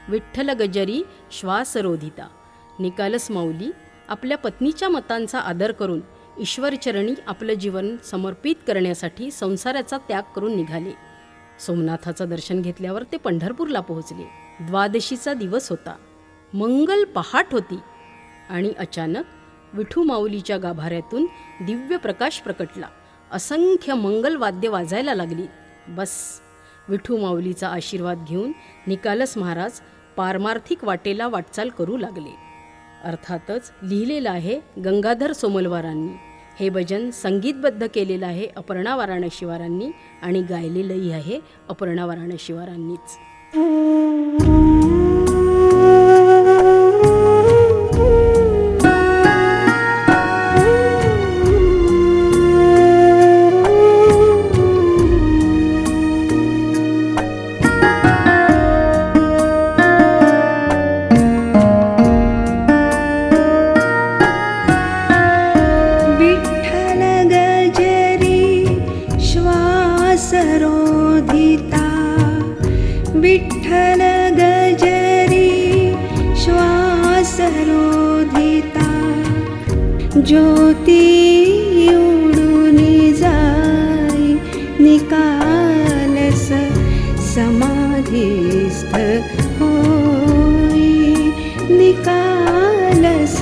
विठ्ठल गजरी श्वास रोधिता. निकालस माऊली आपल्या पत्नीच्या मतांचा आदर करून ईश्वरचरणी आपलं जीवन समर्पित करण्यासाठी संसाराचा त्याग करून निघाले. सोमनाथाचं दर्शन घेतल्यावर ते पंढरपूरला पोहोचले. द्वादशीचा दिवस होता. मंगल पहाट होती आणि अचानक विठू माऊलीच्या गाभाऱ्यातून दिव्य प्रकाश प्रकटला. असंख्य मंगलवाद्य वाजायला लागली. बस, विठू माऊलीचा आशीर्वाद घेऊन निकालस महाराज पारमार्थिक वाटेला वाटचाल करू लागले. अर्थातच लिहिलेलं आहे गंगाधर सोमलवारांनी. हे भजन संगीतबद्ध केलेलं आहे अपर्णा वाराणसीवारांनी आणि गायलेलंही आहे अपर्णा वाराणसीवारांनीच. विठ्ठल गजरी श्वास रोधिता, ज्योती उडून जाई निकालस समाधीस्थ होई, निकालस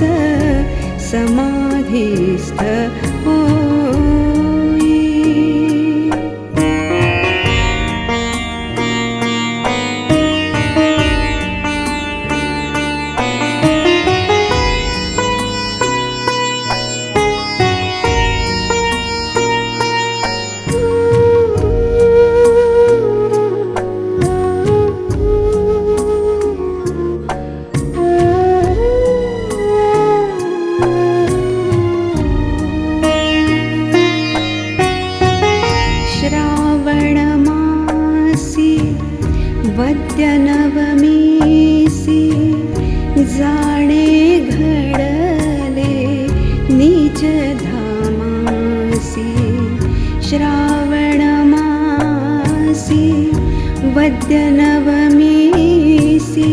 समाधीस्थ होई. वद्य नवमीसी जाणे घडले निज धामासी, श्रावण मासी वद्य नवमीसी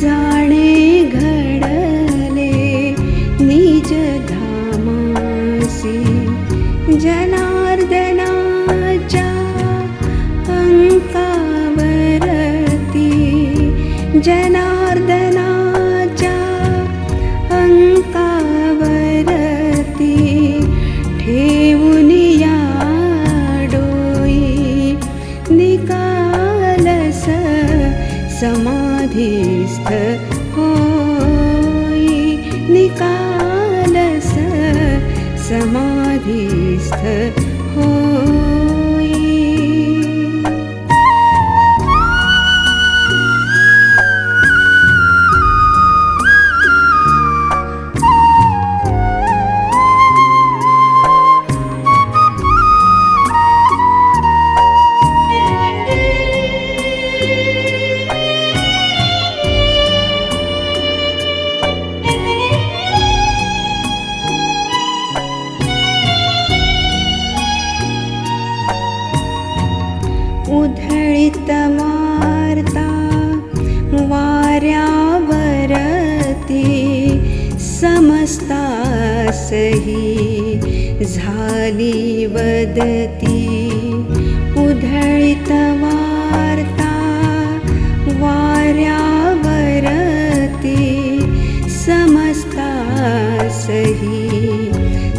जाणे घडले निज धामासी, जनार्दनाच्या अंकावरती, जनार्दनाच्या अंकावरती ठेवून या डोई, निकालस समाधीस्थ होई, निकालस समाधीस्थ होई. उधळीत वार्ता वाऱ्यावरती, समस्तासही झाली वदती. उधळीत वार्ता वाऱ्यावरती, समस्तासही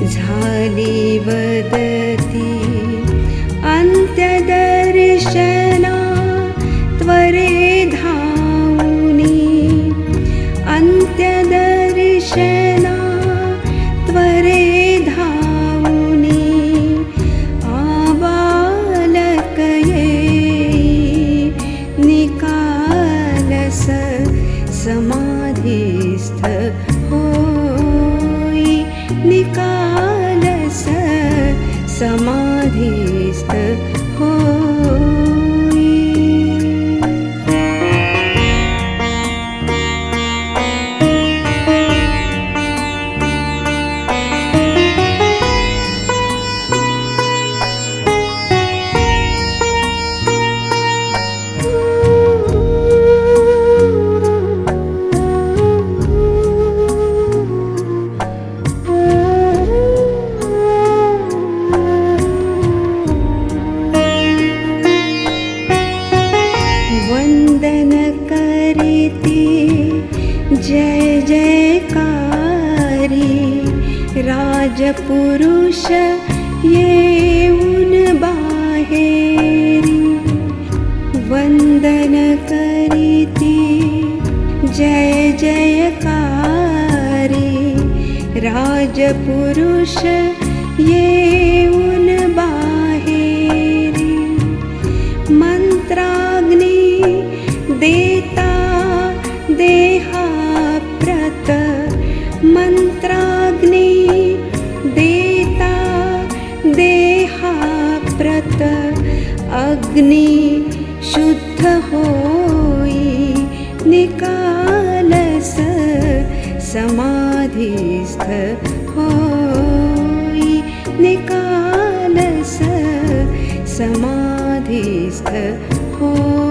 झाली वदती. अंत्यदर्शना त्वरे धावुनी, अंत्यदर्शना त्वरे धावुनी, आबालक येई निकालस समाधीस्थ होई, निकालस समाधीस्थ होई. जय जयकारी राजपुरुष येऊन बाहेरी वंदन करीती जय जयकारी राजपुरुष येऊन बाहेरी मंत्राग्नी देता देहाप्रत मंत्राग्नी देता देहाप्रत अग्नि शुद्ध होई निकालस समाधिस्थ होई निकालस समाधिस्थ होई